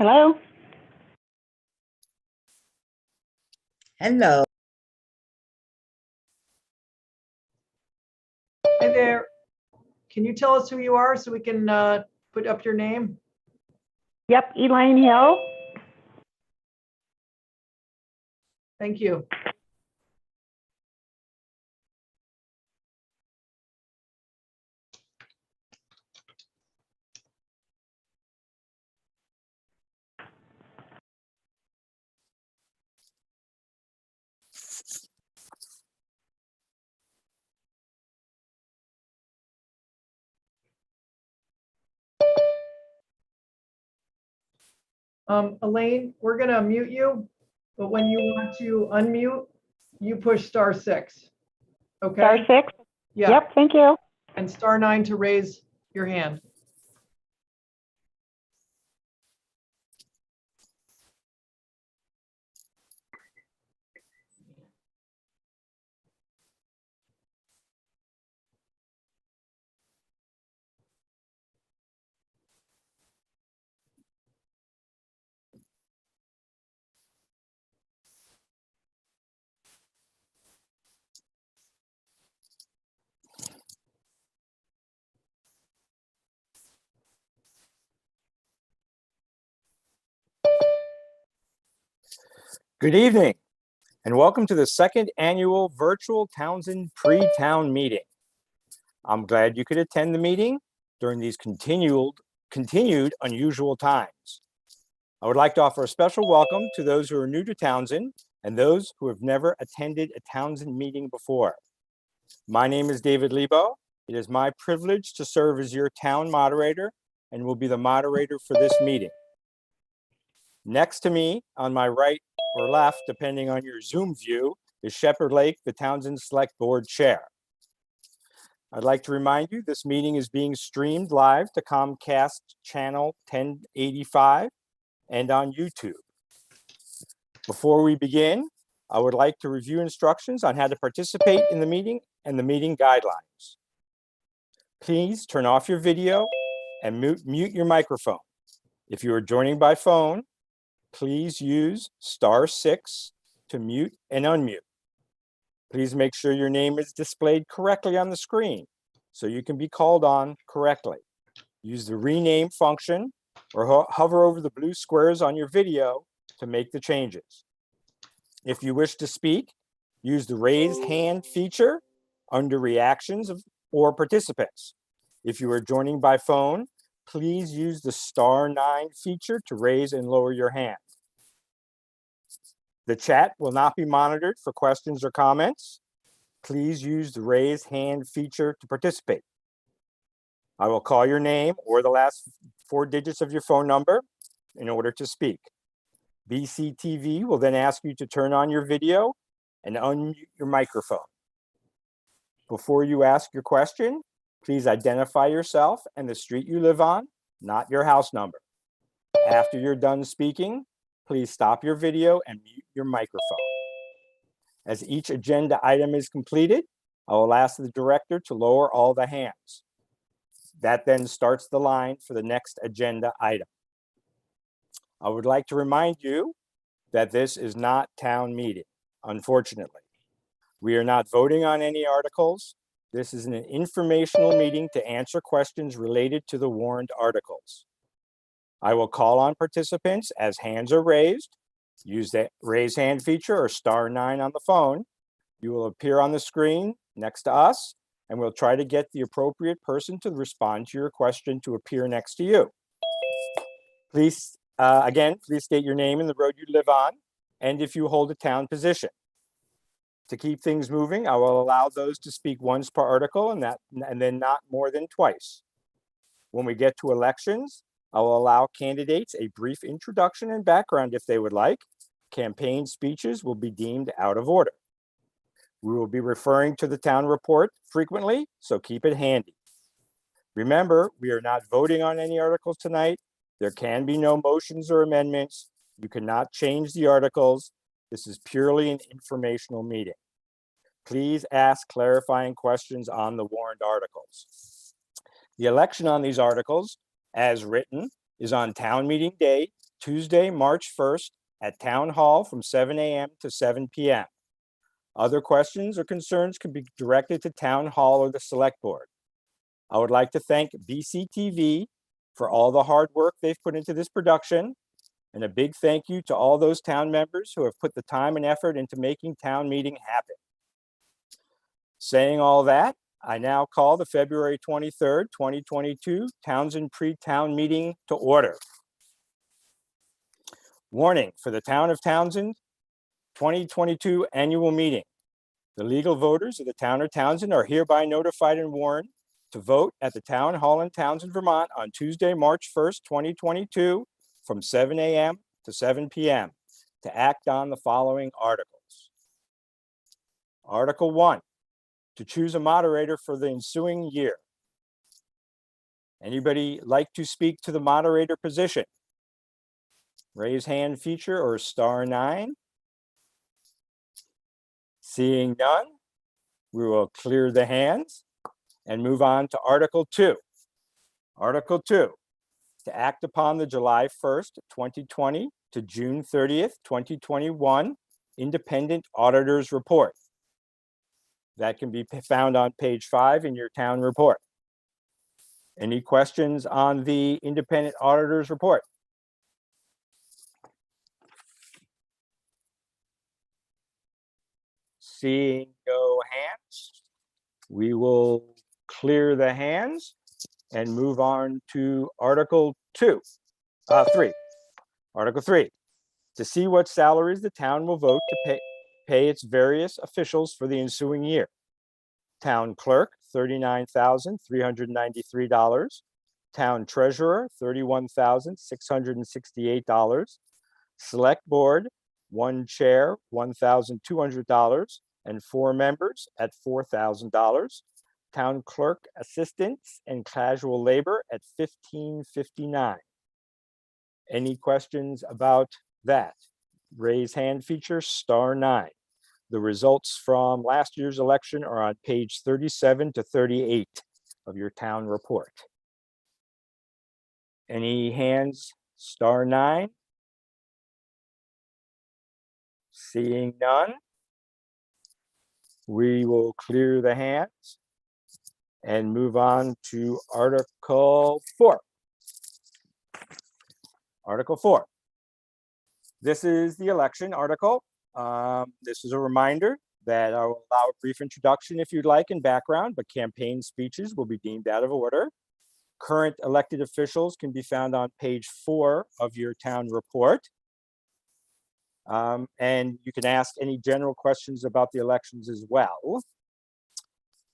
Hello? Hello. Hi there. Can you tell us who you are so we can put up your name? Yep, Elaine Hill. Thank you. Elaine, we're going to mute you, but when you want to unmute, you push *6. Okay? *6? Yeah. Yep, thank you. And *9 to raise your hand. Good evening, and welcome to the second annual virtual Townsend pre-town meeting. I'm glad you could attend the meeting during these continued unusual times. I would like to offer a special welcome to those who are new to Townsend and those who have never attended a Townsend meeting before. My name is David Lebo. It is my privilege to serve as your town moderator and will be the moderator for this meeting. Next to me, on my right or left, depending on your Zoom view, is Shepherd Lake, the Townsend Select Board Chair. I'd like to remind you this meeting is being streamed live to Comcast channel 1085 and on YouTube. Before we begin, I would like to review instructions on how to participate in the meeting and the meeting guidelines. Please turn off your video and mute your microphone. If you are joining by phone, please use *6 to mute and unmute. Please make sure your name is displayed correctly on the screen so you can be called on correctly. Use the rename function or hover over the blue squares on your video to make the changes. If you wish to speak, use the raise hand feature under reactions or participants. If you are joining by phone, please use the *9 feature to raise and lower your hand. The chat will not be monitored for questions or comments. Please use the raise hand feature to participate. I will call your name or the last 4 digits of your phone number in order to speak. BCTV will then ask you to turn on your video and unmute your microphone. Before you ask your question, please identify yourself and the street you live on, not your house number. After you're done speaking, please stop your video and mute your microphone. As each agenda item is completed, I will ask the director to lower all the hands. That then starts the line for the next agenda item. I would like to remind you that this is not town meeting, unfortunately. We are not voting on any articles. This is an informational meeting to answer questions related to the warned articles. I will call on participants as hands are raised. Use the raise hand feature or *9 on the phone. You will appear on the screen next to us, and we'll try to get the appropriate person to respond to your question to appear next to you. Please, again, please state your name and the road you live on, and if you hold a town position. To keep things moving, I will allow those to speak once per article and then not more than twice. When we get to elections, I will allow candidates a brief introduction and background if they would like. Campaign speeches will be deemed out of order. We will be referring to the town report frequently, so keep it handy. Remember, we are not voting on any articles tonight. There can be no motions or amendments. You cannot change the articles. This is purely an informational meeting. Please ask clarifying questions on the warned articles. The election on these articles, as written, is on town meeting day, Tuesday, March 1st at Town Hall from 7 a.m. to 7 p.m. Other questions or concerns can be directed to Town Hall or the Select Board. I would like to thank BCTV for all the hard work they've put into this production, and a big thank you to all those town members who have put the time and effort into making town meeting happen. Saying all that, I now call the February 23rd, 2022 Townsend Pre-Town Meeting to order. Warning for the Town of Townsend 2022 Annual Meeting. The legal voters of the Town of Townsend are hereby notified and warned to vote at the Town Hall in Townsend, Vermont on Tuesday, March 1st, 2022 from 7 a.m. to 7 p.m. to act on the following articles. Article 1, to choose a moderator for the ensuing year. Anybody like to speak to the moderator position? Raise hand feature or *9. Seeing none, we will clear the hands and move on to Article 2. Article 2, to act upon the July 1st, 2020 to June 30th, 2021 Independent Auditor's Report. That can be found on page 5 in your town report. Any questions on the Independent Auditor's Report? Seeing no hands, we will clear the hands and move on to Article 3. Article 3, to see what salaries the town will vote to pay its various officials for the ensuing year. Town clerk, $39,393. Town treasurer, $31,668. Select board, 1 chair, $1,200, and 4 members at $4,000. Town clerk assistants and casual labor at $1,559. Any questions about that? Raise hand feature *9. The results from last year's election are on page 37 to 38 of your town report. Any hands? *9. Seeing none, we will clear the hands and move on to Article 4. Article 4. This is the election article. This is a reminder that I will allow a brief introduction if you'd like and background, but campaign speeches will be deemed out of order. Current elected officials can be found on page 4 of your town report. And you can ask any general questions about the elections as well.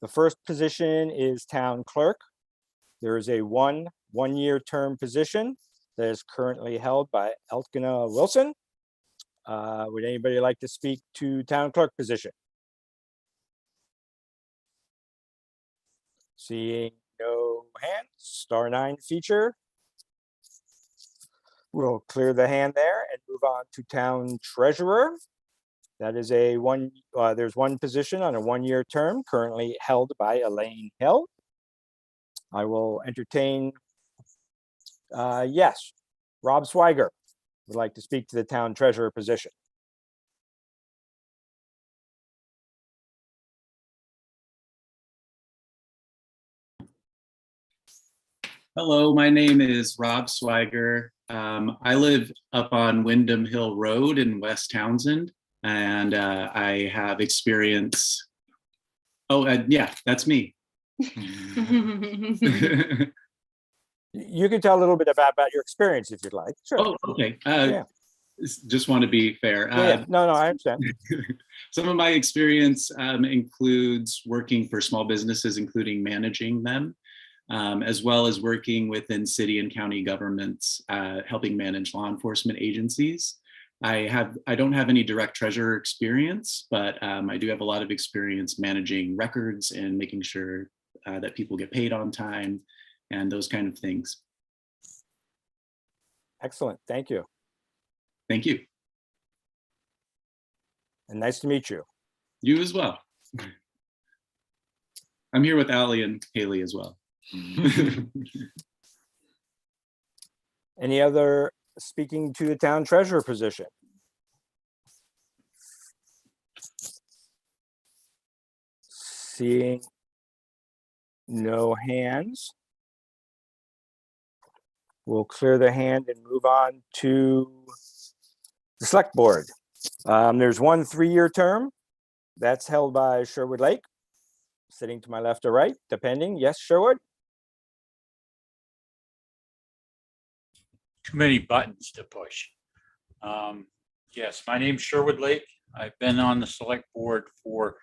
The first position is town clerk. There is a one-year term position that is currently held by Elkina Wilson. Would anybody like to speak to town clerk position? Seeing no hands, *9 feature. We'll clear the hand there and move on to town treasurer. That is there's one position on a 1-year term currently held by Elaine Hill. I will entertain, yes, Rob Swiger would like to speak to the town treasurer position. Hello, my name is Rob Swiger. I live up on Windham Hill Road in West Townsend, and I have experience. Oh, yeah, that's me. You can tell a little bit about your experience if you'd like. Sure. Oh, okay. Yeah. Just want to be fair. Yeah. No, I understand. Some of my experience includes working for small businesses, including managing them, as well as working within city and county governments, helping manage law enforcement agencies. I don't have any direct treasurer experience, but I do have a lot of experience managing records and making sure that people get paid on time and those kind of things. Excellent. Thank you. Thank you. And nice to meet you. You as well. I'm here with Allie and Haley as well. Any other speaking to the town treasurer position? Seeing no hands, we'll clear the hand and move on to the select board. There's one 3-year term that's held by Sherwood Lake, sitting to my left or right, depending. Yes, Sherwood? Too many buttons to push. Yes, my name's Sherwood Lake. I've been on the select board for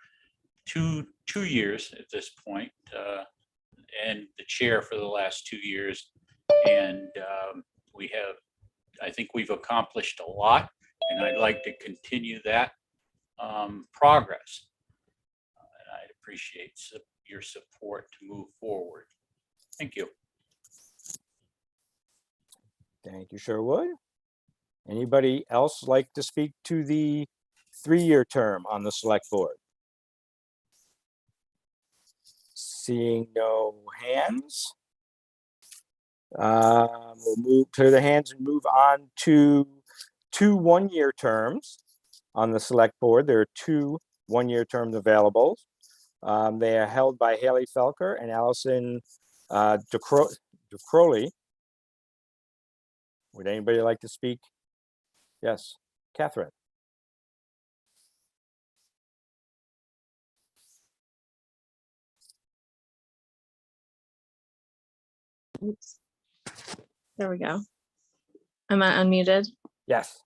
two years at this point, and the chair for the last 2 years. And I think we've accomplished a lot, and I'd like to continue that progress. And I'd appreciate your support to move forward. Thank you. Thank you, Sherwood. Anybody else like to speak to the 3-year term on the select board? Seeing no hands. We'll clear the hands and move on to 2 1-year terms on the select board. There are 2 1-year terms available. They are held by Haley Felker and Allison DeCrowley. Would anybody like to speak? Yes, Catherine. Oops. There we go. Am I unmuted? Yes.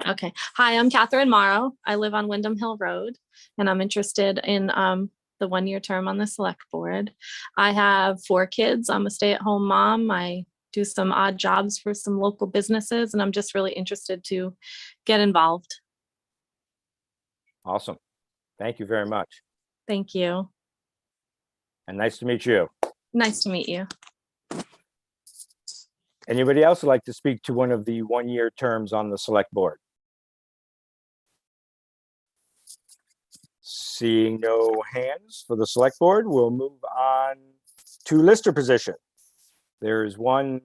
Okay. Hi, I'm Catherine Morrow. I live on Wyndham Hill Road, and I'm interested in the 1-year term on the select board. I have 4 kids. I'm a stay-at-home mom. I do some odd jobs for some local businesses, and I'm just really interested to get involved. Awesome. Thank you very much. Thank you. And nice to meet you. Nice to meet you. Anybody else would like to speak to one of the 1-year terms on the select board? Seeing no hands for the select board, we'll move on to lister position. There's one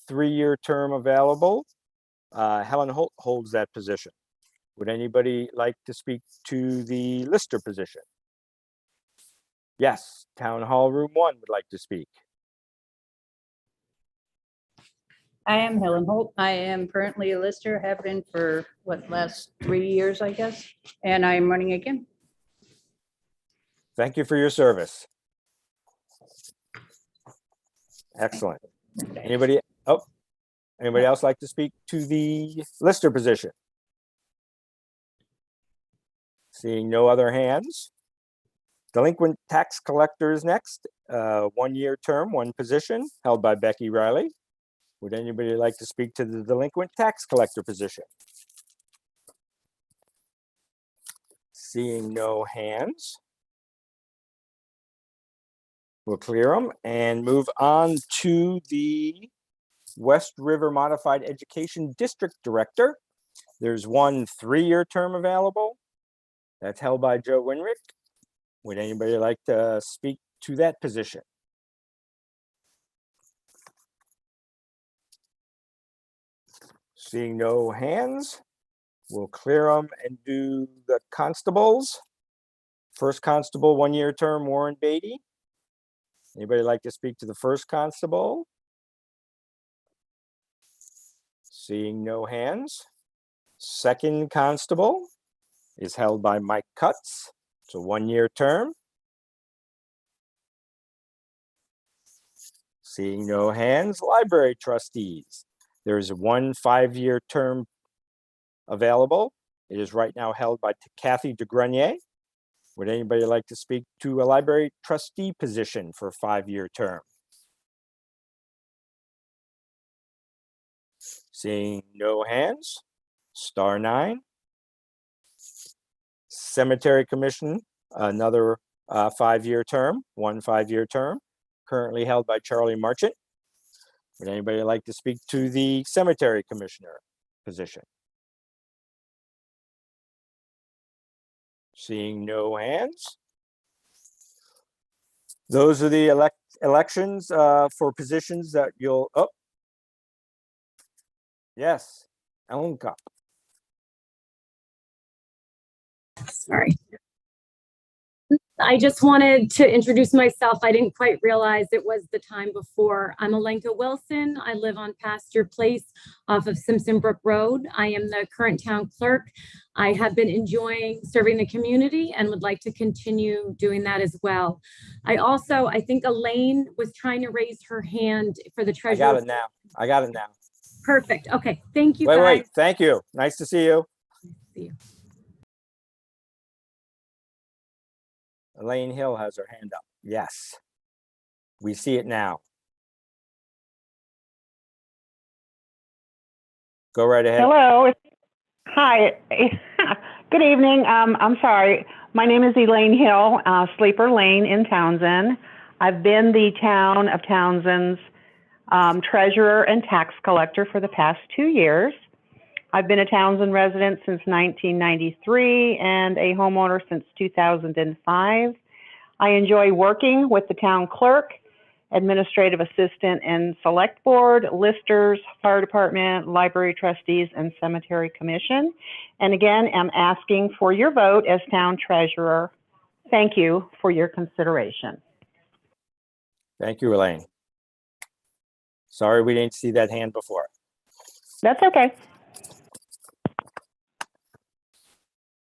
3-year term available. Helen Holt holds that position. Would anybody like to speak to the lister position? Yes, Town Hall Room 1 would like to speak. I am Helen Holt. I am currently a lister, have been for last 3 years, I guess, and I'm running again. Thank you for your service. Excellent. Anybody else like to speak to the lister position? Seeing no other hands. Delinquent tax collector is next. 1-year term, 1 position held by Becky Riley. Would anybody like to speak to the delinquent tax collector position? Seeing no hands. We'll clear them and move on to the West River Modified Education District Director. There's one 3-year term available. That's held by Joe Winrick. Would anybody like to speak to that position? Seeing no hands, we'll clear them and do the constables. First constable, 1-year term, Warren Beatty. Anybody like to speak to the first constable? Seeing no hands. Second constable is held by Mike Cutts. It's a 1-year term. Seeing no hands. Library trustees. There's one 5-year term available. It is right now held by Kathy DeGrenier. Would anybody like to speak to a library trustee position for a 5-year term? Seeing no hands. Star 9. Cemetery Commission, another 5-year term, 1 5-year term, currently held by Charlie Marchant. Would anybody like to speak to the Cemetery Commissioner position? Seeing no hands. Those are the elections for positions that you'll, Yes. Ellen Cup. Sorry. I just wanted to introduce myself. I didn't quite realize it was the time before. I'm Alenka Wilson. I live on Pasture Place off of Simpson Brook Road. I am the current town clerk. I have been enjoying serving the community and would like to continue doing that as well. I think Elaine was trying to raise her hand for the I treasurer. got it now. I got it now. Perfect. Okay. Thank you, Wait, guys. wait. Thank you. Nice to see you. See you. Elaine Hill has her hand up. Yes. We see it now. Go right ahead. Hello. Hi. Good evening. I'm sorry. My name is Elaine Hill, Sleeper Lane in Townsend. I've been the town of Townsend's treasurer and tax collector for the past 2 years. I've been a Townsend resident since 1993 and a homeowner since 2005. I enjoy working with the town clerk, administrative assistant and select board, listers, fire department, library trustees, and cemetery commission. And again, I'm asking for your vote as town treasurer. Thank you for your consideration. Thank you, Elaine. Sorry we didn't see that hand before. That's okay.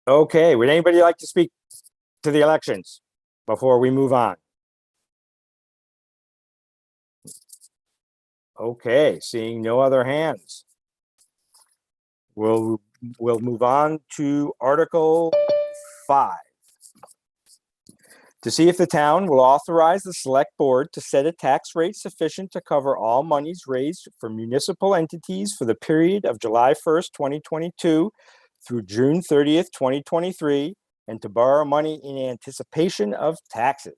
Okay, would anybody like to speak to the elections before we move on? Okay, seeing no other hands. We'll move on to Article 5. To see if the town will authorize the select board to set a tax rate sufficient to cover all monies raised for municipal entities for the period of July 1st, 2022 through June 30th, 2023, and to borrow money in anticipation of taxes.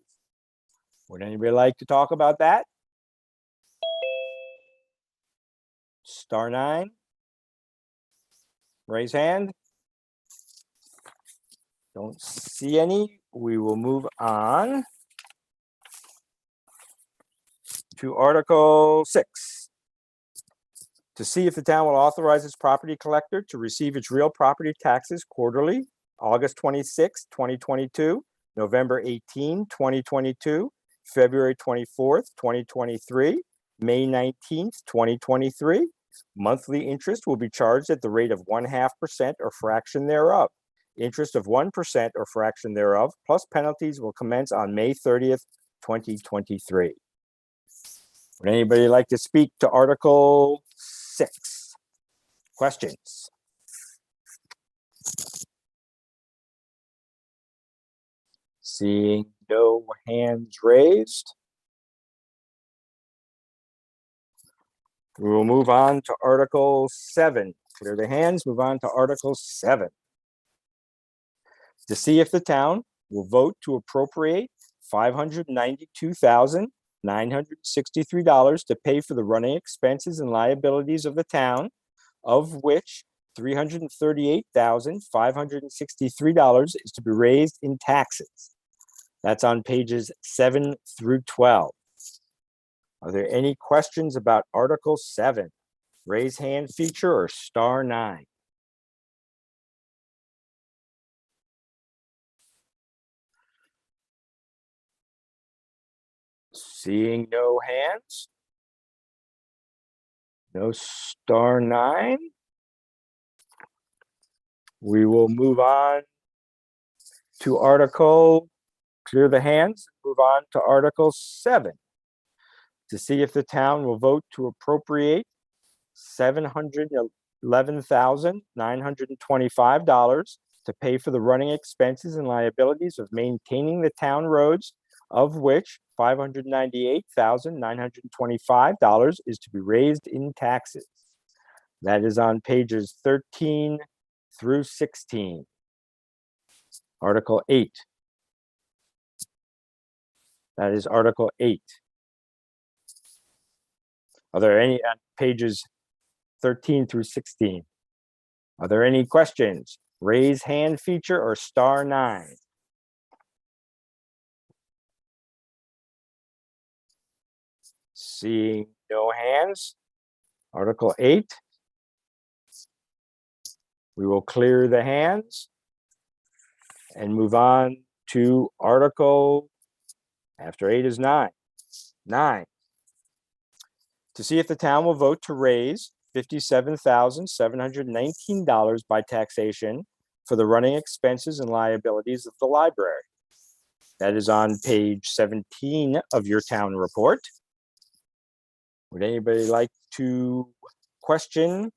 Would anybody like to talk about that? Star 9. Raise hand. Don't see any. We will move on to Article 6. To see if the town will authorize its property collector to receive its real property taxes quarterly, August 26, 2022, November 18, 2022, February 24th, 2023, May 19th, 2023. Monthly interest will be charged at the rate of 0.5% or fraction thereof. Interest of 1% or fraction thereof, plus penalties will commence on May 30th, 2023. Would anybody like to speak to Article 6? Questions? Seeing no hands raised, we will move on to Article 7. Clear the hands, move on to Article 7. To see if the town will vote to appropriate $592,963 to pay for the running expenses and liabilities of the town, of which $338,563 is to be raised in taxes. That's on pages 7 through 12. Are there any questions about Article 7? Raise hand feature or star 9? Seeing no hands, no star 9. We will move on to Article, clear the hands, move on to Article 7. To see if the town will vote to appropriate $711,925 to pay for the running expenses and liabilities of maintaining the town roads, of which $598,925 is to be raised in taxes. That is on pages 13 through 16. Article 8. That is Article 8. Are there any on pages 13 through 16? Are there any questions? Raise hand feature or star 9? Seeing no hands. Article 8. We will clear the hands and move on to Article, after 8 is 9. 9, to see if the town will vote to raise $57,719 by taxation for the running expenses and liabilities of the library. That is on page 17 of your town report. Would anybody like to question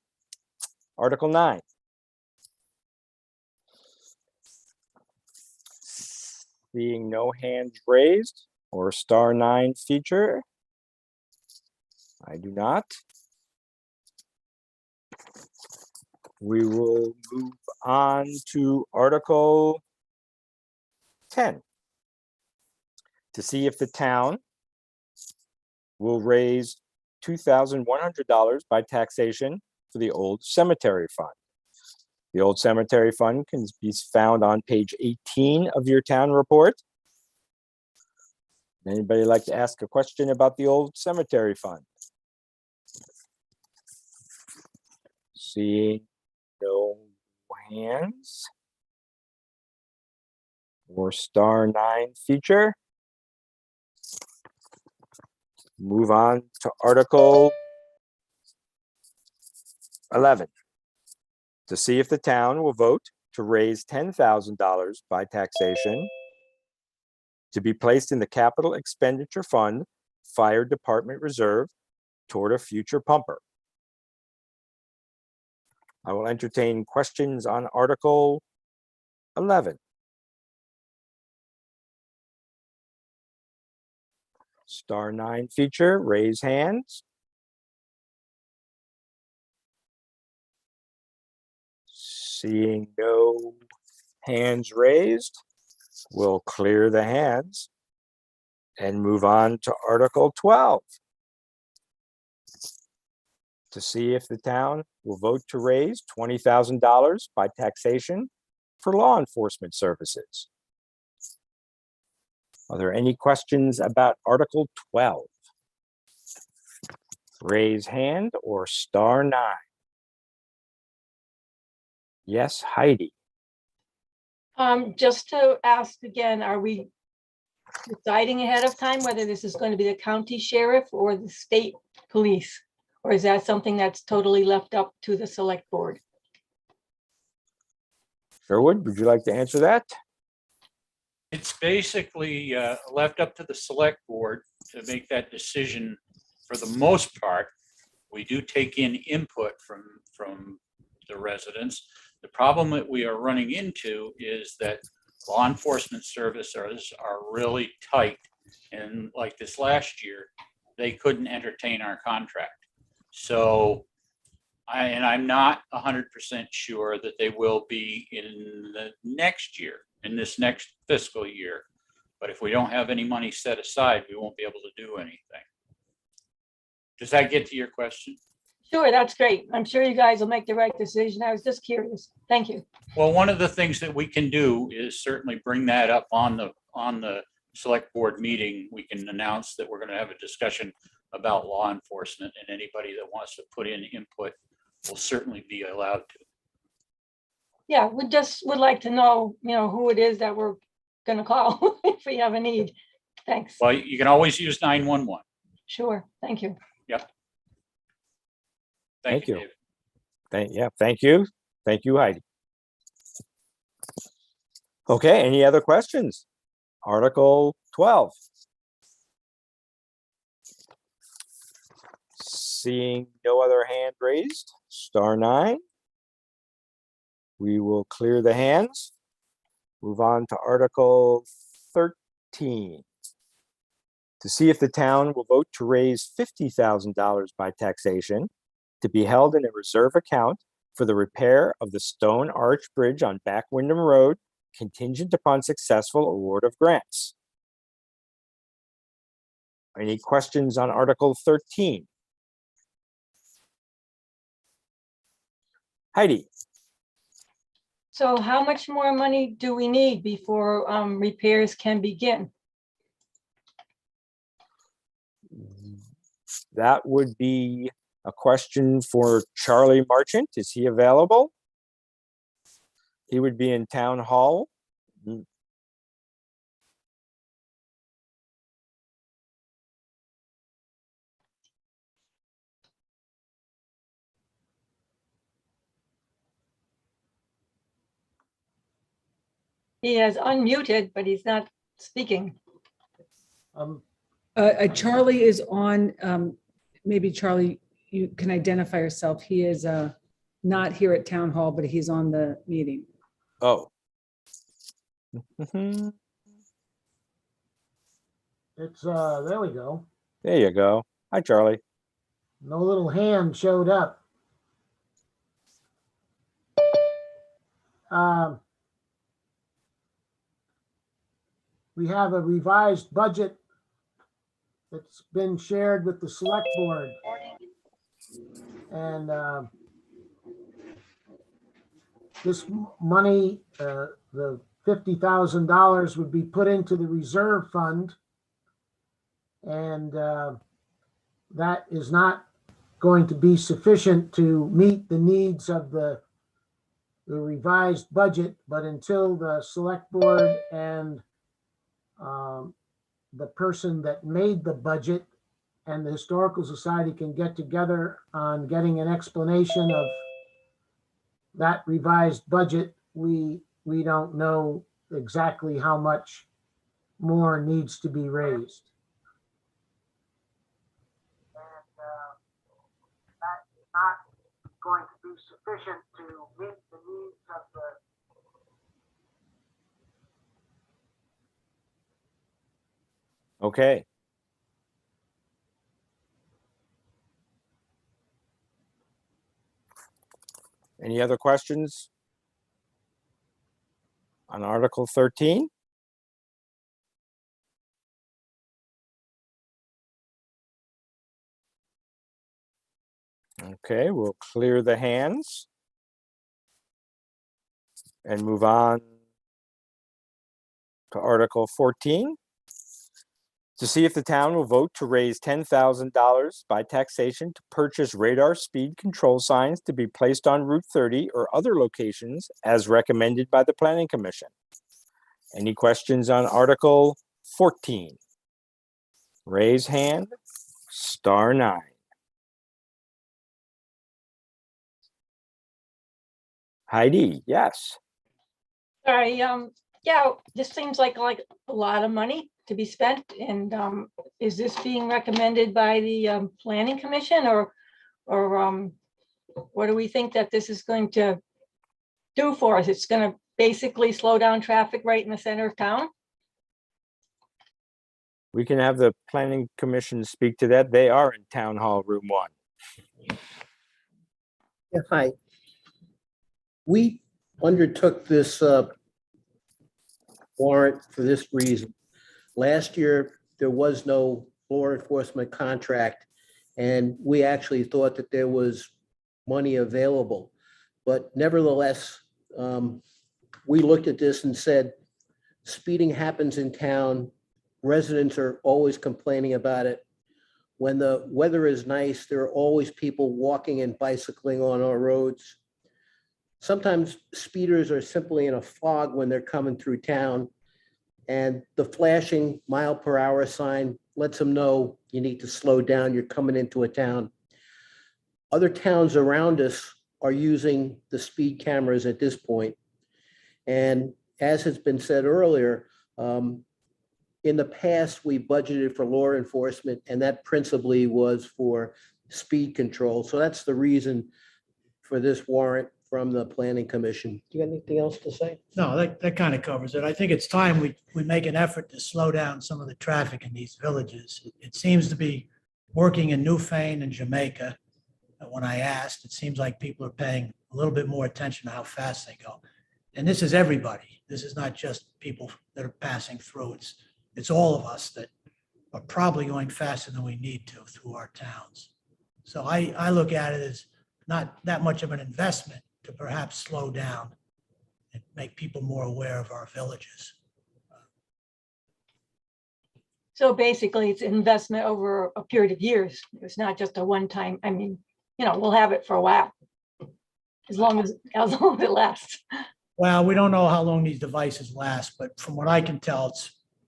Article 9? Seeing no hands raised or star 9 feature. I do not. We will move on to Article 10. To see if the town will raise $2,100 by taxation for the old cemetery fund. The old cemetery fund can be found on page 18 of your town report. Anybody like to ask a question about the old cemetery fund? Seeing no hands or star 9 feature. Move on to Article 11. To see if the town will vote to raise $10,000 by taxation to be placed in the Capital Expenditure Fund Fire Department Reserve toward a future pumper. I will entertain questions on Article 11. Star 9 feature, raise hands. Seeing no hands raised, we'll clear the hands and move on to Article 12. To see if the town will vote to raise $20,000 by taxation for law enforcement services. Are there any questions about Article 12? Raise hand or star 9. Yes, Heidi. Just to ask again, are we deciding ahead of time whether this is going to be the county sheriff or the state police? Or is that something that's totally left up to the select board? Sherwood, would you like to answer that? It's basically left up to the select board to make that decision. For the most part, we do take in input from the residents. The problem that we are running into is that law enforcement services are really tight. And like this last year, they couldn't entertain our contract. So I'm not 100% sure that they will be in the next year, in this next fiscal year. But if we don't have any money set aside, we won't be able to do anything. Does that get to your question? Sure, that's great. I'm sure you guys will make the right decision. I was just curious. Thank you. Well, one of the things that we can do is certainly bring that up on the select board meeting. We can announce that we're going to have a discussion about law enforcement, and anybody that wants to put in input will certainly be allowed to. Yeah, we just would like to know, who it is that we're going to call if we have a need. Thanks. Well, you can always use 911. Sure. Thank you. Yep. Thank you. David. Thank you. Thank you, Heidi. Okay, any other questions? Article 12. Seeing no other hand raised, star 9. We will clear the hands. Move on to Article 13. To see if the town will vote to raise $50,000 by taxation to be held in a reserve account for the repair of the stone arch bridge on Back Windham Road, contingent upon successful award of grants. Any questions on Article 13? Heidi. So how much more money do we need before repairs can begin? That would be a question for Charlie Marchant. Is he available? He would be in town hall. He has unmuted, but he's not speaking. Charlie is on, maybe Charlie, you can identify yourself. He is not here at town hall, but he's on the meeting. Oh. It's, there we go. There you go. Hi, Charlie. No little hand showed up. We have a revised budget that's been shared with the select board. And this money, the $50,000 would be put into the reserve fund. And that is not going to be sufficient to meet the needs of the revised budget, but until the select board and the person that made the budget and the Historical Society can get together on getting an explanation of that revised budget, we don't know exactly how much more needs to be raised. That is not going to be sufficient to meet the needs of the Okay. Any other questions on Article 13? Okay, we'll clear the hands and move on to Article 14. To see if the town will vote to raise $10,000 by taxation to purchase radar speed control signs to be placed on Route 30 or other locations as recommended by the Planning Commission. Any questions on Article 14? Raise hand, *9. Heidi, yes. Sorry, yeah, this seems like a lot of money to be spent. And is this being recommended by the Planning Commission or what do we think that this is going to do for us? It's going to basically slow down traffic right in the center of town? We can have the Planning Commission speak to that. They are in Town Hall Room 1. Yeah, hi. We undertook this warrant for this reason. Last year, there was no law enforcement contract, and we actually thought that there was money available. But nevertheless, we looked at this and said, speeding happens in town. Residents are always complaining about it. When the weather is nice, there are always people walking and bicycling on our roads. Sometimes speeders are simply in a fog when they're coming through town, and the flashing mile-per-hour sign lets them know you need to slow down, you're coming into a town. Other towns around us are using the speed cameras at this point. And as has been said earlier, in the past, we budgeted for law enforcement, and that principally was for speed control. So that's the reason for this warrant from the Planning Commission. Do you have anything else to say? No, that kind of covers it. I think it's time we make an effort to slow down some of the traffic in these villages. It seems to be working in Newfane and Jamaica. When I asked, it seems like people are paying a little bit more attention to how fast they go. And this is everybody. This is not just people that are passing through. It's all of us that are probably going faster than we need to through our towns. So I look at it as not that much of an investment to perhaps slow down and make people more aware of our villages. So basically it's an investment over a period of years. It's not just a one-time, I mean, we'll have it for a while. As long as it lasts. Well, we don't know how long these devices last, but from what I can tell,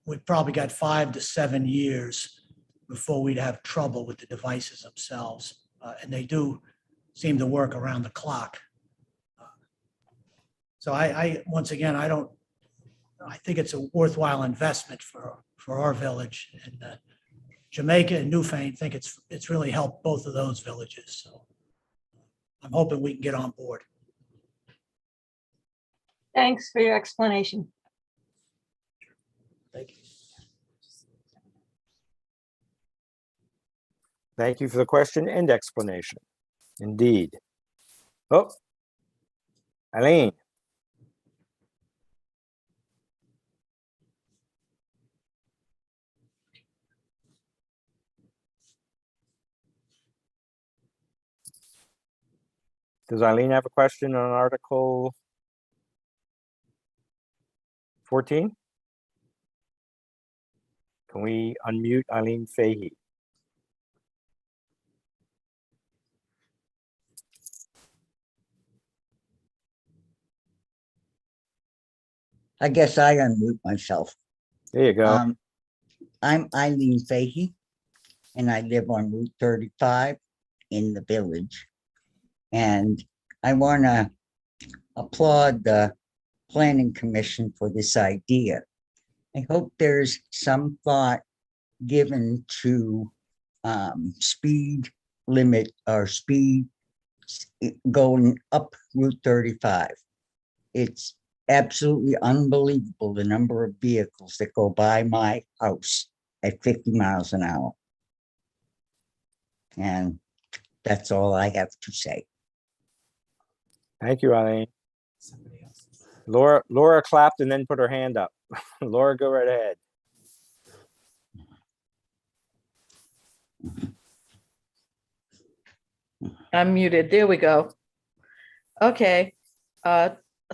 we've probably got 5 to 7 years before we'd have trouble with the devices themselves. And they do seem to work around the clock. So once again, I think it's a worthwhile investment for our village. And Jamaica and Newfane think it's really helped both of those villages. So I'm hoping we can get on board. Thanks for your explanation. Thank you. Thank you for the question and explanation. Indeed. Oh, Eileen. Does Eileen have a question on Article 14? Can we unmute Eileen Fahey? I guess I unmute myself. There you go. I'm Eileen Fahey, and I live on Route 35 in the village. And I want to applaud the Planning Commission for this idea. I hope there's some thought given to speed limit or speed going up Route 35. It's absolutely unbelievable the number of vehicles that go by my house at 50 miles an hour. And that's all I have to say. Thank you, Eileen. Laura clapped and then put her hand up. Laura, go right ahead. I'm muted. There we go. Okay.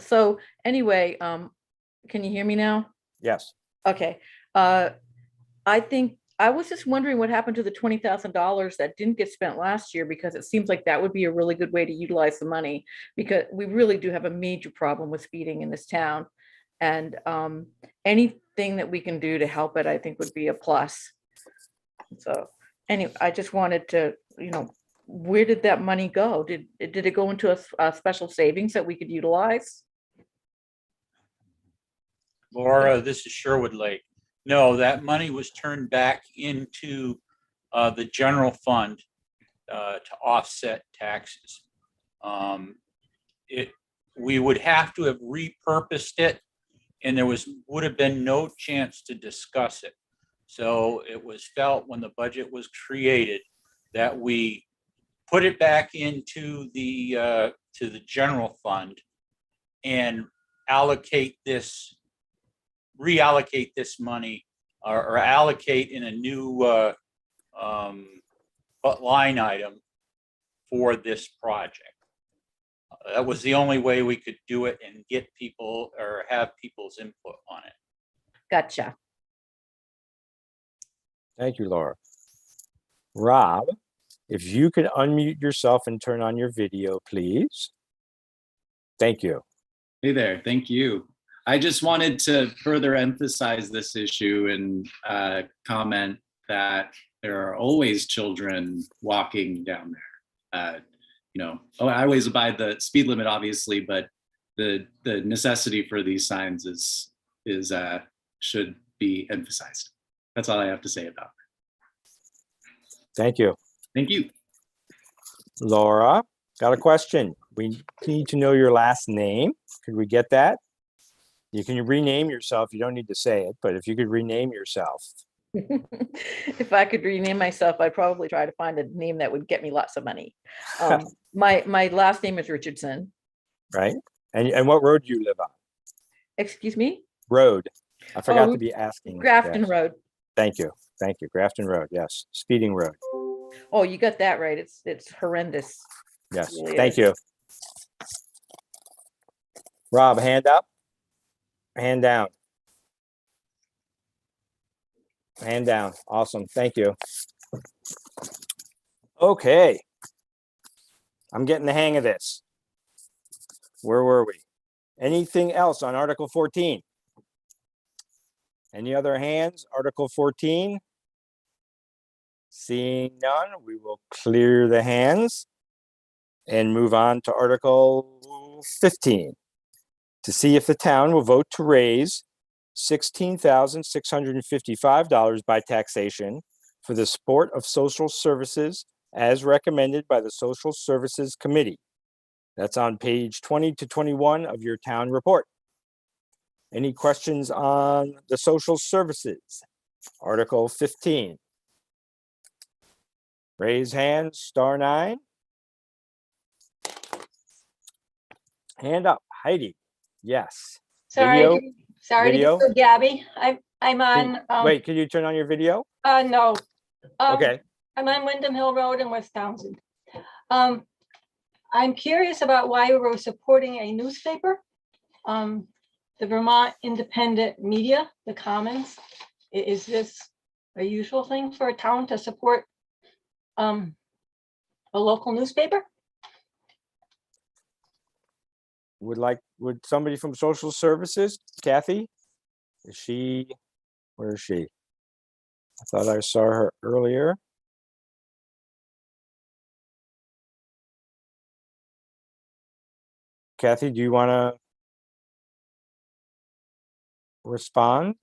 So anyway, can you hear me now? Yes. Okay. I think I was just wondering what happened to the $20,000 that didn't get spent last year, because it seems like that would be a really good way to utilize the money, because we really do have a major problem with speeding in this town. And anything that we can do to help it, I think would be a plus. So anyway, I just wanted to, where did that money go? Did it go into a special savings that we could utilize? Laura, this is Sherwood Lake. No, that money was turned back into the general fund to offset taxes. We would have to have repurposed it, and there would have been no chance to discuss it. So it was felt when the budget was created that we put it back into the general fund and reallocate this money or allocate in a new line item for this project. That was the only way we could do it and get people or have people's input on it. Gotcha. Thank you, Laura. Rob, if you could unmute yourself and turn on your video, please. Thank you. Hey there, thank you. I just wanted to further emphasize this issue and comment that there are always children walking down there. I always abide the speed limit, obviously, but the necessity for these signs should be emphasized. That's all I have to say about it. Thank you. Thank you. Laura, got a question. We need to know your last name. Could we get that? You can rename yourself. You don't need to say it, but if you could rename yourself. If I could rename myself, I'd probably try to find a name that would get me lots of money. My last name is Richardson. Right. And what road do you live on? Excuse me? Road. I forgot to be asking. Grafton Yes. Road. Thank you. Thank you. Grafton Road. Yes. Speeding road. Oh, you got that right. It's horrendous. Yes. It really Thank is. you. Rob, hand up. Hand down. Hand down. Awesome. Thank you. Okay. I'm getting the hang of this. Where were we? Anything else on Article 14? Any other hands? Article 14? Seeing none, we will clear the hands and move on to Article 15. To see if the town will vote to raise $16,655 by taxation for the support of social services as recommended by the Social Services Committee. That's on page 20 to 21 of your town report. Any questions on the social services? Article 15. Raise hand, star 9. Hand up, Heidi. Yes. Sorry, Video? sorry to Video? be so Gabby. I'm Can- on, Wait, can you turn on your video? no. Okay. I'm on Windham Hill Road in West Townsend. I'm curious about why we're supporting a newspaper. The Vermont Independent Media, the Commons. Is this a usual thing for a town to support a local newspaper? Would somebody from social services, Kathy? Where is she? I thought I saw her earlier. Kathy, do you want to respond?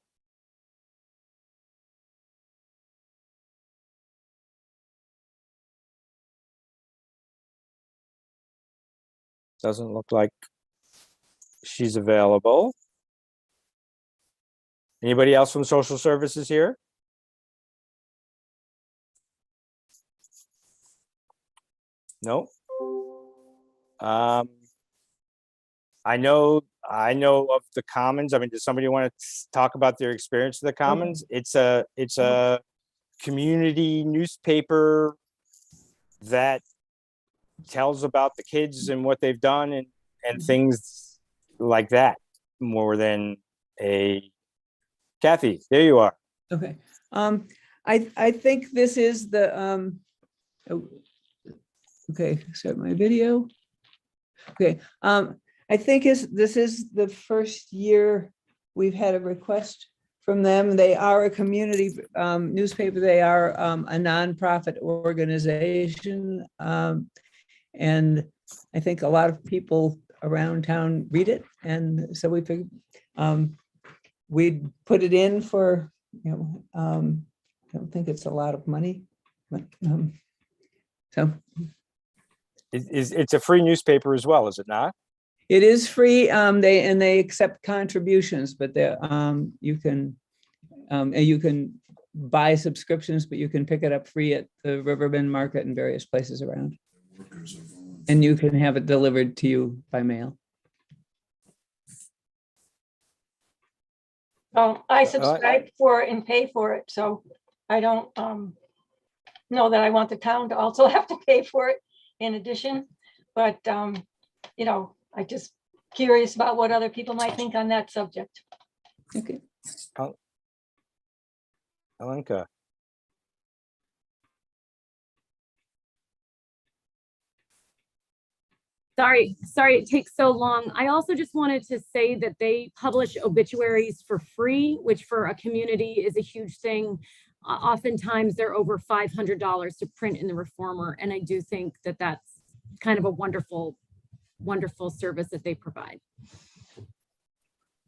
Doesn't look like she's available. Anybody else from social services here? No. I know of the Commons. I mean, does somebody want to talk about their experience of the Commons? It's a community newspaper that tells about the kids and what they've done and things like that more than a Kathy. There you are. Okay. I think this is the, okay, start my video. Okay. I think this is the first year we've had a request from them. They are a community newspaper. They are a nonprofit organization. And I think a lot of people around town read it. And so we figured we'd put it in for, I don't think it's a lot of money, but so. It's a free newspaper as well, is it not? It is free. They accept contributions, but you can buy subscriptions, but you can pick it up free at the Riverbend Market and various places around. And you can have it delivered to you by mail. Oh, I subscribe for it and pay for it, so I don't know that I want the town to also have to pay for it in addition. But I just curious about what other people might think on that subject. Okay. Alenka. Sorry it takes so long. I also just wanted to say that they publish obituaries for free, which for a community is a huge thing. Oftentimes they're over $500 to print in the Reformer. And I do think that that's kind of a wonderful service that they provide.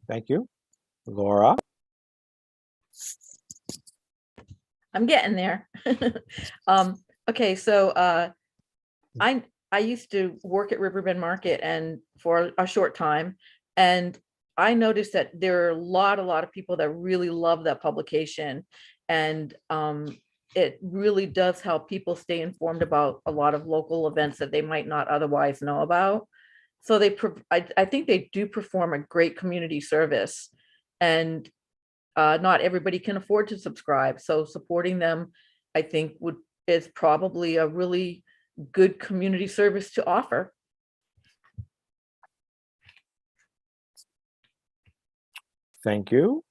Thank you. Laura? I'm getting there. Okay, so I used to work at Riverbend Market and for a short time, and I noticed that there are a lot of people that really love that publication, and it really does help people stay informed about a lot of local events that they might not otherwise know about. So I think they do perform a great community service, and not everybody can afford to subscribe. So supporting them, I think, is probably a really good community service to offer. Thank you.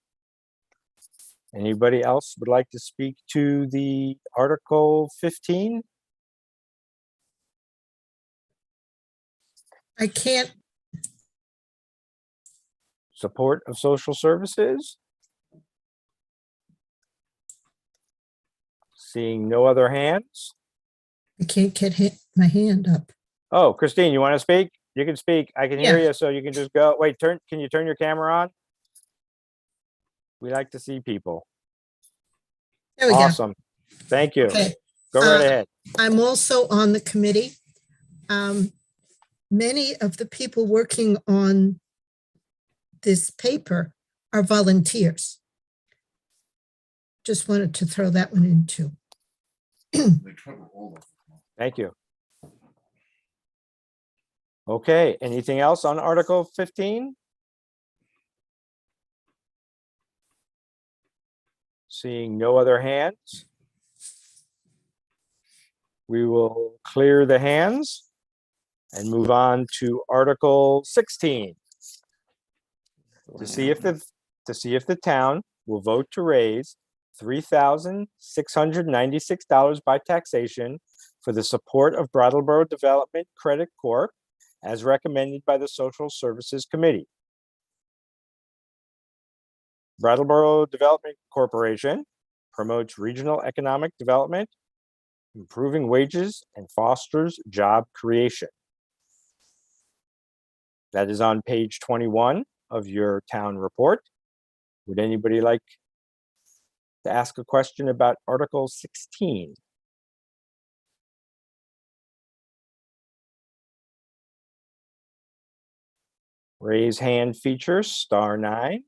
Anybody else would like to speak to the Article 15? I can't Support of social services? Seeing no other hands? I can't get my hand up. Oh, Christine, you want to speak? You can speak. I can hear Yeah. you, so you can just go. Wait, can you turn your camera on? We like to see people. There we go. Awesome. Thank you. Okay. Go right ahead. I'm also on the committee. Many of the people working on this paper are volunteers. Just wanted to throw that one in too. Thank you. Okay, anything else on Article 15? Seeing no other hands, we will clear the hands and move on to Article 16. To see if the town will vote to raise $3,696 by taxation for the support of Brattleboro Development Credit Corp. As recommended by the Social Services Committee. Brattleboro Development Corporation promotes regional economic development, improving wages, and fosters job creation. That is on page 21 of your town report. Would anybody like to ask a question about Article 16? Raise hand feature, *9.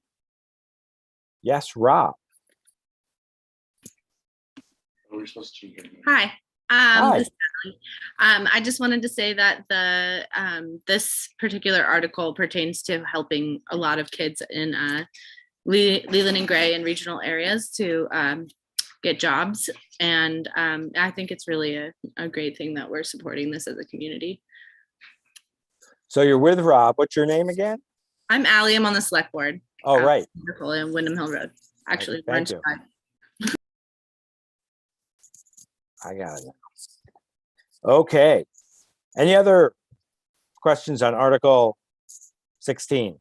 Yes, Rob. Hi. Hi. This is Natalie. I just wanted to say that this particular article pertains to helping a lot of kids in Leland and Gray and regional areas to get jobs. And I think it's really a great thing that we're supporting this as a community. So you're with Rob. What's your name again? I'm Allie. I'm on the select board. Oh, right. In Windham Hill Road. Actually, Thank you. Orange Drive. I got it now. Okay. Any other questions on Article 16?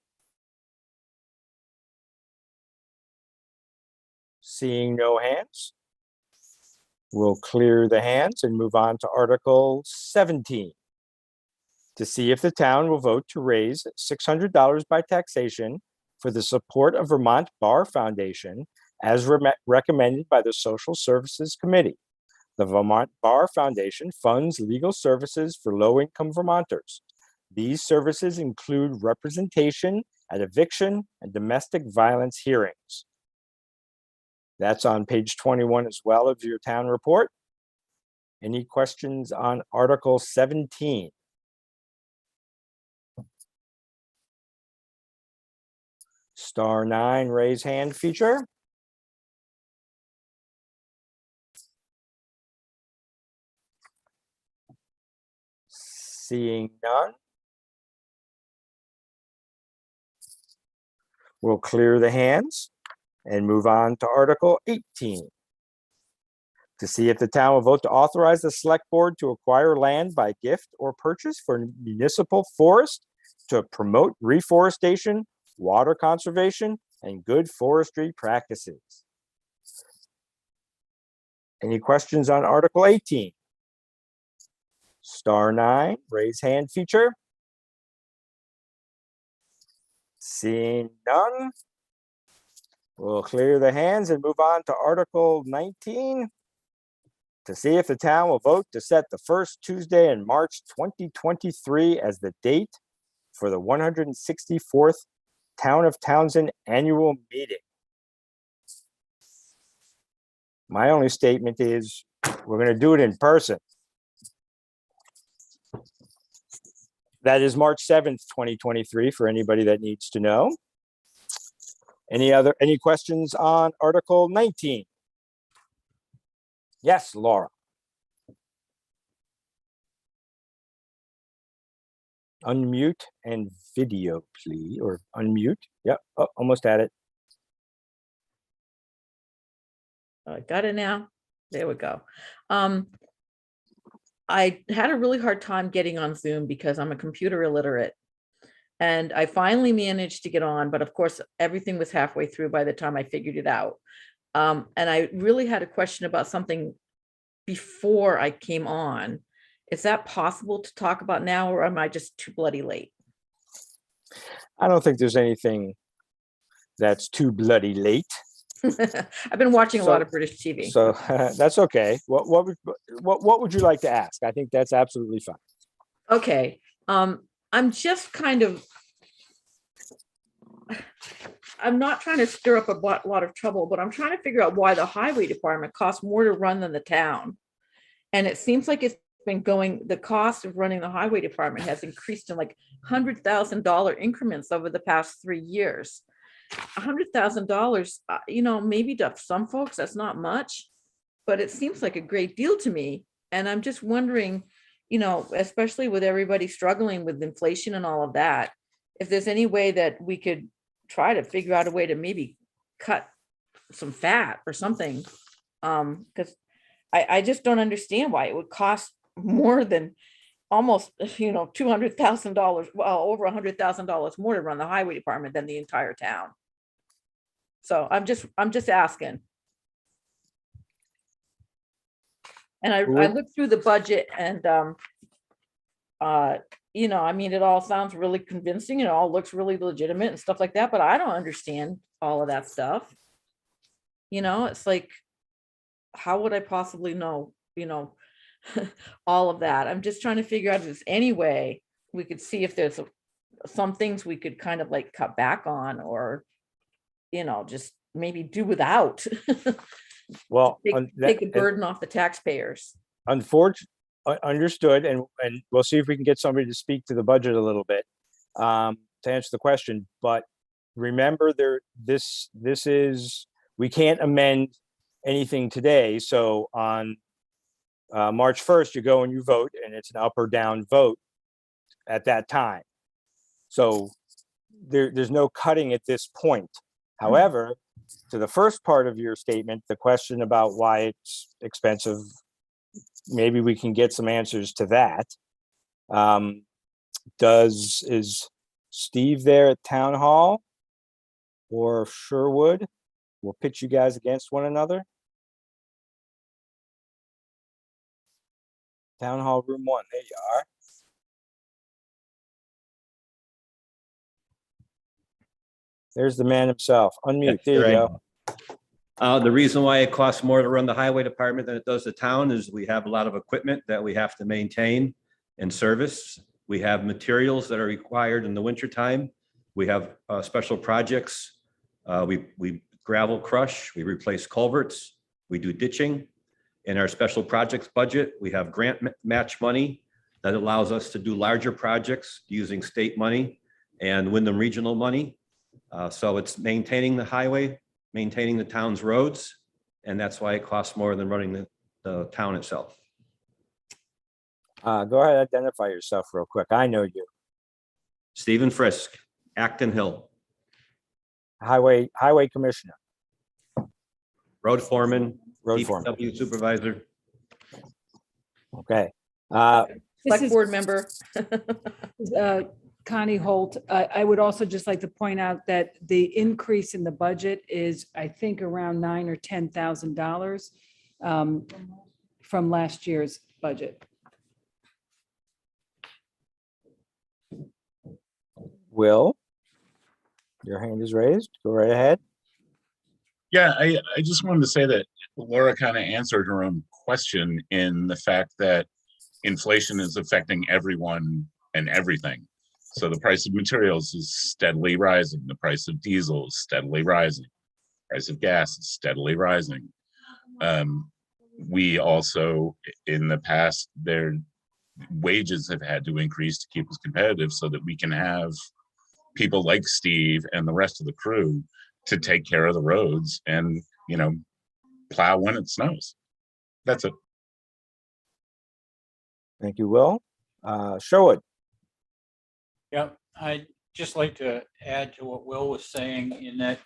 Seeing no hands, we'll clear the hands and move on to Article 17. To see if the town will vote to raise $600 by taxation for the support of Vermont Bar Foundation as recommended by the Social Services Committee. The Vermont Bar Foundation funds legal services for low-income Vermonters. These services include representation at eviction and domestic violence hearings. That's on page 21 as well of your town report. Any questions on Article 17? *9, raise hand feature. Seeing none, we'll clear the hands and move on to Article 18. To see if the town will vote to authorize the select board to acquire land by gift or purchase for municipal forest to promote reforestation, water conservation, and good forestry practices. Any questions on Article 18? *9, raise hand feature. Seeing none, we'll clear the hands and move on to Article 19. To see if the town will vote to set the first Tuesday in March 2023 as the date for the 164th Town of Townsend annual meeting. My only statement is we're going to do it in person. That is March 7th, 2023, for anybody that needs to know. Any questions on Article 19? Yes, Laura. Unmute and video, please, or unmute. Yep, oh, almost had it. Got it now. There we go. I had a really hard time getting on Zoom because I'm a computer illiterate. And I finally managed to get on, but of course, everything was halfway through by the time I figured it out. And I really had a question about something before I came on. Is that possible to talk about now, or am I just too bloody late? I don't think there's anything that's too bloody late. I've been watching a lot of British TV. So that's okay. What would you like to ask? I think that's absolutely fine. Okay. I'm just kind of, I'm not trying to stir up a lot of trouble, but I'm trying to figure out why the highway department costs more to run than the town. And it seems like it's been going, the cost of running the highway department has increased in like $100,000 increments over the past 3 years. $100,000, you know, maybe to some folks that's not much, but it seems like a great deal to me. And I'm just wondering, you know, especially with everybody struggling with inflation and all of that, if there's any way that we could try to figure out a way to maybe cut some fat or something. Because I just don't understand why it would cost more than almost, you know, $200,000, well, over $100,000 more to run the highway department than the entire town. So I'm just asking. And I looked through the budget and, you know, I mean, it all sounds really convincing. It all looks really legitimate and stuff like that, but I don't understand all of that stuff. You know, it's like, how would I possibly know, you know, all of that? I'm just trying to figure out if there's any way we could see if there's some things we could kind of like cut back on, or, you know, just maybe do without. Well, take the burden off the taxpayers. Unfortunately, understood, and we'll see if we can get somebody to speak to the budget a little bit to answer the question. But remember, this is, we can't amend anything today. So on March 1st, you go and you vote, and it's an up or down vote at that time. So there's no cutting at this point. However, to the first part of your statement, the question about why it's expensive, maybe we can get some answers to that. Is Steve there at Town Hall or Sherwood? We'll pitch you guys against one another. Town Hall, room 1. There you are. There's the man himself. Unmute. There you go. The reason why it costs more to run the highway department than it does the town is we have a lot of equipment that we have to maintain and service. We have materials that are required in the wintertime. We have special projects. We gravel crush, we replace culverts, we do ditching. In our special projects budget, we have grant match money that allows us to do larger projects using state money and Wyndham regional money. So it's maintaining the highway, maintaining the town's roads, and that's why it costs more than running the town itself. Go ahead, identify yourself real quick. I know you. Stephen Frisk, Acton Hill. Highway commissioner. Road foreman. Road foreman. DPW supervisor. Okay. Select board member. Connie Holt. I would also just like to point out that the increase in the budget is, I think, around $9,000 or $10,000 from last year's budget. Will, your hand is raised. Go right ahead. Yeah, I just wanted to say that Laura kind of answered her own question in the fact that inflation is affecting everyone and everything. So the price of materials is steadily rising. The price of diesel is steadily rising. The price of gas is steadily rising. We also, in the past, their wages have had to increase to keep us competitive so that we can have people like Steve and the rest of the crew to take care of the roads and, you know, plow when it snows. That's it. Thank you, Will. Sherwood. Yeah, I'd just like to add to what Will was saying in that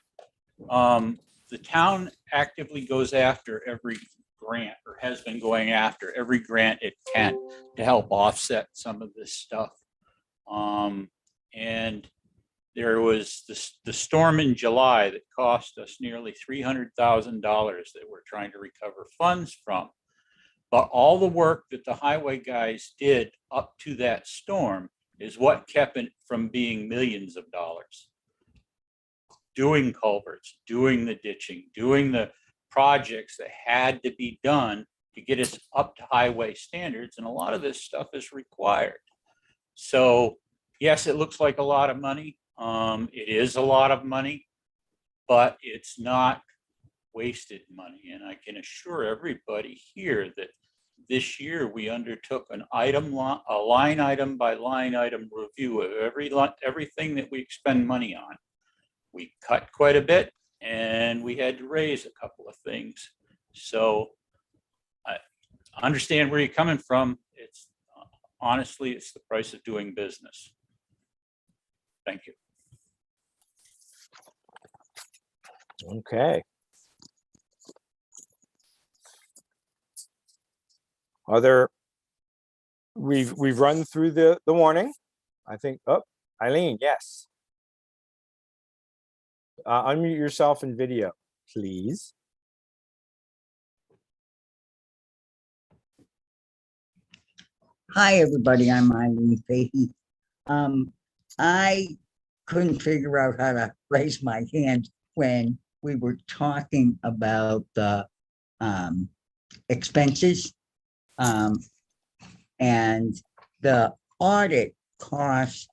the town actively goes after every grant, or has been going after every grant it can to help offset some of this stuff. And there was the storm in July that cost us nearly $300,000 that we're trying to recover funds from. But all the work that the highway guys did up to that storm is what kept it from being millions of dollars. Doing culverts, doing the ditching, doing the projects that had to be done to get us up to highway standards. And a lot of this stuff is required. So yes, it looks like a lot of money. It is a lot of money, but it's not wasted money. And I can assure everybody here that this year we undertook a line item by line item review of everything that we expend money on. We cut quite a bit and we had to raise a couple of things. So I understand where you're coming from. It's honestly, it's the price of doing business. Thank you. Okay. We've run through the warning. I think, oh, Eileen, yes. Unmute yourself in video, please. Hi, everybody. I'm Eileen Fahey. I couldn't figure out how to raise my hand when we were talking about the expenses. And the audit cost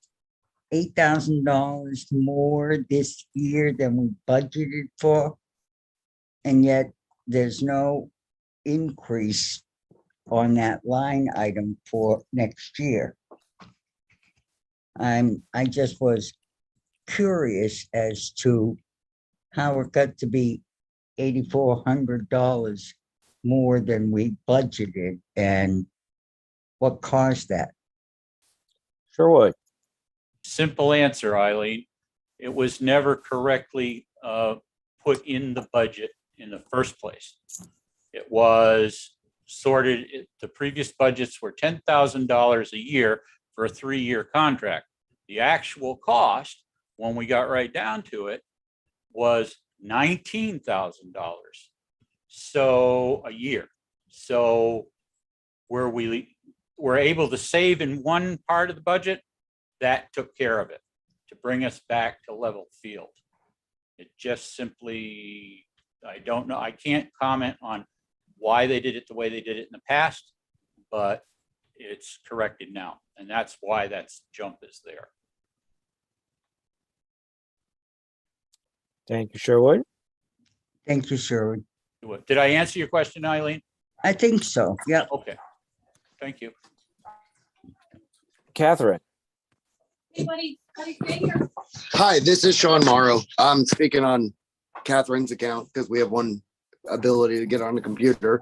$8,000 more this year than we budgeted for. And yet there's no increase on that line item for next year. I just was curious as to how it got to be $8,400 more than we budgeted and what caused that. Sure would. Simple answer, Eileen. It was never correctly put in the budget in the first place. It was sorted, the previous budgets were $10,000 a year for a 3-year contract. The actual cost, when we got right down to it, was $19,000. So a year. So where we were able to save in one part of the budget, that took care of it to bring us back to level field. It just simply, I don't know, I can't comment on why they did it the way they did it in the past, but it's corrected now. And that's why that jump is there. Thank you, Sherwood. Thank you, Sherwood. Did I answer your question, Eileen? I think so, yeah. Okay, thank you. Catherine. Hi, this is Sean Morrow. I'm speaking on Catherine's account because we have one ability to get on the computer.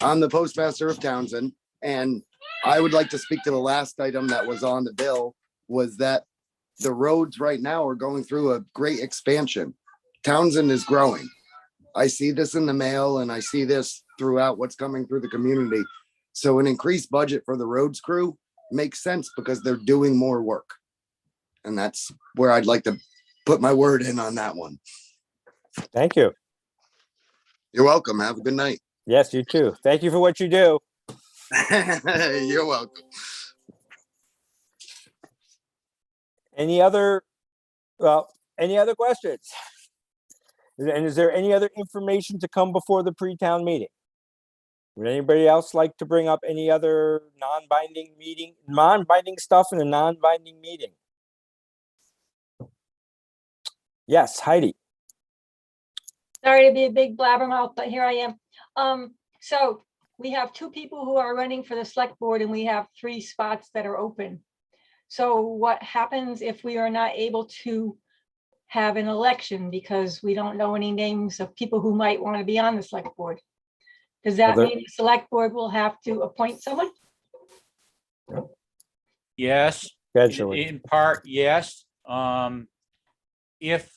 I'm the postmaster of Townsend, and I would like to speak to the last item that was on the bill, was that the roads right now are going through a great expansion. Townsend is growing. I see this in the mail and I see this throughout what's coming through the community. So an increased budget for the roads crew makes sense because they're doing more work. And that's where I'd like to put my word in on that one. Thank you. You're welcome. Have a good night. Yes, you too. Thank you for what you do. You're welcome. Any other questions? And is there any other information to come before the pre-town meeting? Would anybody else like to bring up any other non-binding stuff in a non-binding meeting? Yes, Heidi. Sorry to be a big blabbermouth, but here I am. So we have 2 people who are running for the select board and we have 3 spots that are open. So what happens if we are not able to have an election because we don't know any names of people who might want to be on the select board? Does that mean the select board will have to appoint someone? Yes, in part, yes. If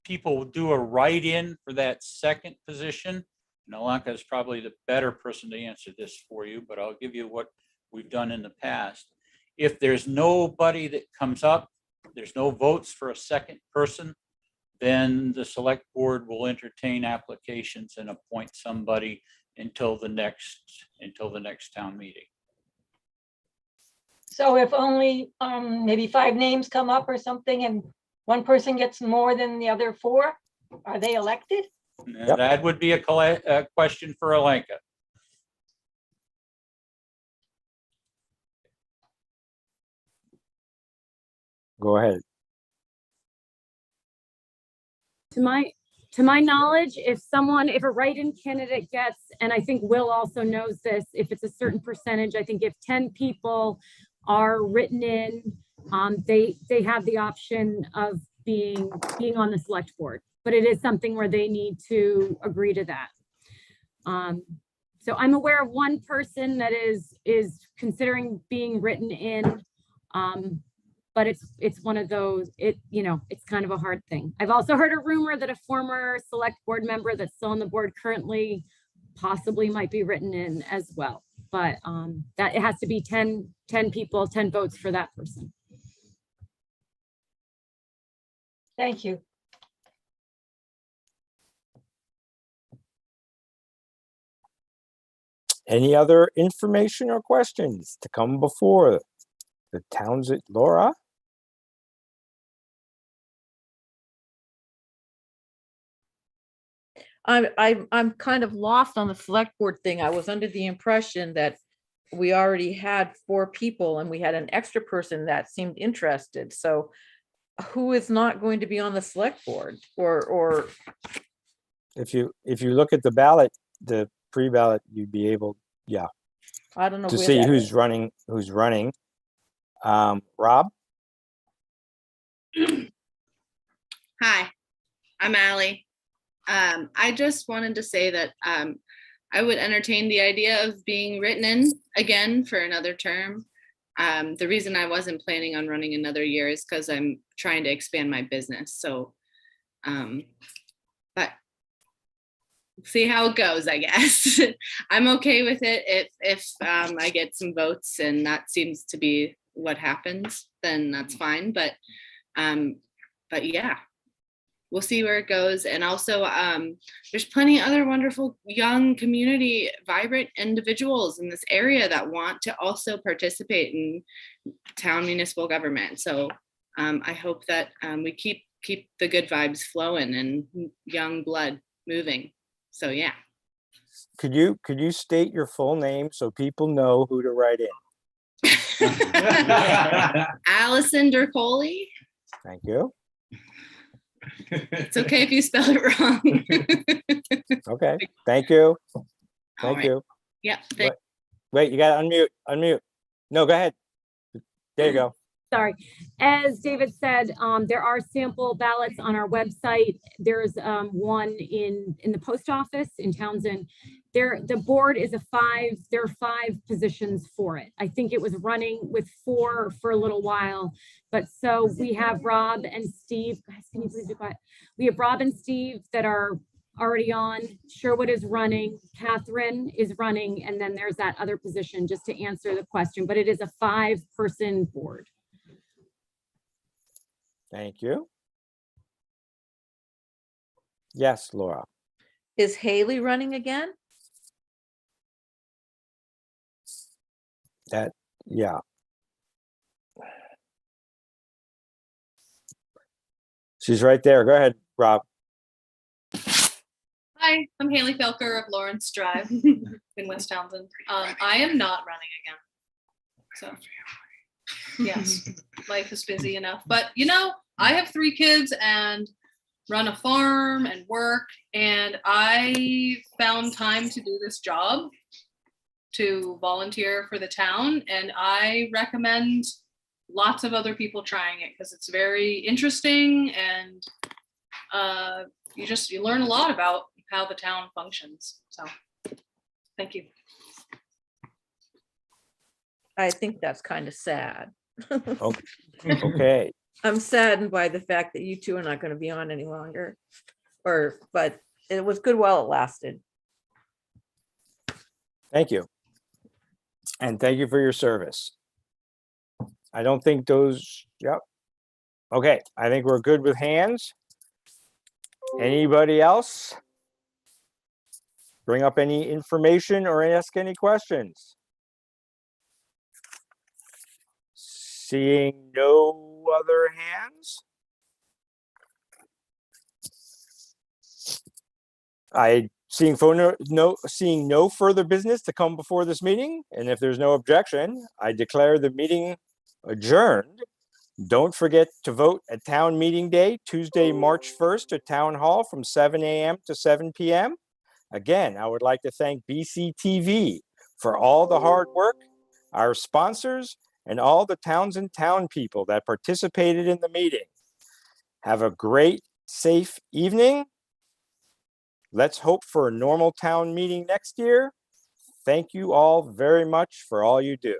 people do a write-in for that second position, Nalanka is probably the better person to answer this for you, but I'll give you what we've done in the past. If there's nobody that comes up, there's no votes for a second person, then the select board will entertain applications and appoint somebody until the next town meeting. So if only maybe 5 names come up or something and one person gets more than the other 4, are they elected? And that would be a question for Alenka. Go ahead. To my knowledge, if a write-in candidate gets, and I think Will also knows this, if it's a certain percentage, I think if 10 people are written in, they have the option of being on the select board, but it is something where they need to agree to that. So I'm aware of one person that is considering being written in, but it's one of those, it's kind of a hard thing. I've also heard a rumor that a former select board member that's still on the board currently possibly might be written in as well. But that it has to be 10 people, 10 votes for that person. Thank you. Any other information or questions to come before the Townshend? Laura? I'm kind of lost on the select board thing. I was under the impression that we already had 4 people and we had an extra person that seemed interested. So who is not going to be on the select board or If you look at the ballot, the pre-ballot, you'd be able, I don't know to where see that who's is. running. Rob? Hi, I'm Allie. I just wanted to say that I would entertain the idea of being written in again for another term. The reason I wasn't planning on running another year is because I'm trying to expand my business. So, but see how it goes, I guess. I'm okay with it if I get some votes and that seems to be what happens, then that's fine. But yeah. We'll see where it goes. And also, there's plenty of other wonderful, young, community, vibrant individuals in this area that want to also participate in town municipal government. So I hope that we keep the good vibes flowing and young blood moving. So yeah. Could you state your full name so people know who to write in? Allison Dercoli. Thank you. It's okay if you spell it wrong. Okay, thank you. Thank right. you. Yeah. Wait, you gotta unmute. No, go ahead. There you go. Sorry. As David said, there are sample ballots on our website. There's one in the post office in Townsend. The board is there are 5 positions for it. I think it was running with 4 for a little while, but so we have Rob and Steve. Guys, can you please be quiet? We have Rob and Steve that are already on. Sherwood is running. Catherine is running, and then there's that other position just to answer the question. But it is a 5-person board. Thank you. Yes, Laura. Is Haley running again? Yeah. She's right there. Go ahead, Rob. Hi, I'm Haley Felker of Lawrence Drive in West Townsend. I am not running again. So, yes, life is busy enough. But, I have 3 kids and run a farm and work, and I found time to do this job, to volunteer for the town, and I recommend lots of other people trying it because it's very interesting and you learn a lot about how the town functions. So thank you. I think that's kind of sad. Okay. I'm saddened by the fact that you 2 are not going to be on any longer. But it was good while it lasted. Thank you. And thank you for your service. I don't think those, Okay, I think we're good with hands. Anybody else? Bring up any information or ask any questions? Seeing no other hands? Seeing no further business to come before this meeting, and if there's no objection, I declare the meeting adjourned. Don't forget to vote at town meeting day, Tuesday, March 1st at Town Hall from 7 a.m. to 7 p.m. Again, I would like to thank BCTV for all the hard work, our sponsors, and all the Townsend town people that participated in the meeting. Have a great, safe evening. Let's hope for a normal town meeting next year. Thank you all very much for all you do.